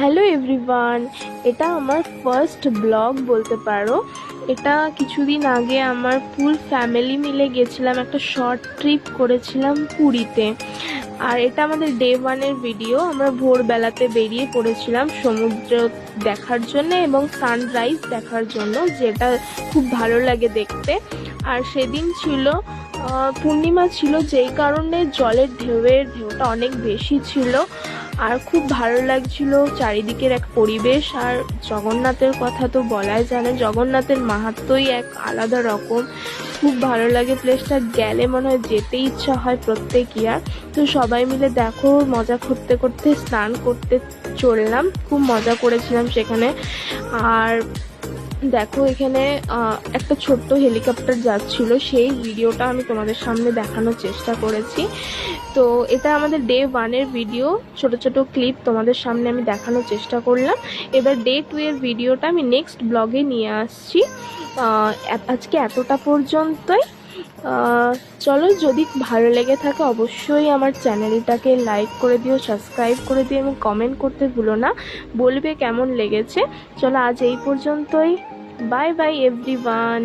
Hello everyone, এটা আমার first blog বলতে পারো। এটা কিছুদিন আগে আমার ফুল ফ্যামিলি মিলে গেছিলাম, একটা শর্ট ট্রিপ করেছিলাম পুরীতে। আর এটা আমাদের ডে ওয়ানের ভিডিও। আমরা ভোরবেলাতে বেরিয়ে পড়েছিলাম সমুদ্র দেখার জন্য এবং সানরাইজ দেখার জন্য, যেটা খুব ভালো লাগে দেখতে। আর সেদিন ছিল পূর্ণিমা ছিল, যেই কারণে জলের ঢেউটা অনেক বেশি ছিল আর খুব ভালো লাগছিল চারিদিকের এক পরিবেশ। আর জগন্নাথের কথা তো বলাই জানে, জগন্নাথের মাহাত্ম্যই এক আলাদা রকম। খুব ভালো লাগে প্লেসটা, গেলে মনে হয় যেতে ইচ্ছা হয় প্রত্যেক ইয়ার। তো সবাই মিলে দেখো মজা করতে করতে স্নান করতে চললাম, খুব মজা করেছিলাম সেখানে। আর দেখো এখানে একটা ছোট্ট হেলিকপ্টার যাচ্ছিল, সেই ভিডিওটা আমি তোমাদের সামনে দেখানোর চেষ্টা করেছি। তো এটা আমাদের ডে ওয়ানের ভিডিও, ছোট ছোট ক্লিপ তোমাদের সামনে আমি দেখানোর চেষ্টা করলাম। এবার ডে 2 এর ভিডিওটা আমি নেক্সট ব্লগে নিয়ে আসছি। আজকে এতটা পর্যন্তই। চলো, যদি ভালো লেগে থাকে অবশ্যই আমার চ্যানেলটাকে লাইক করে দিও, সাবস্ক্রাইব করে দিও এবং কমেন্ট করতে ভুলো না, বলবে কেমন লেগেছে। চলো আজ এই পর্যন্তই। Bye bye everyone.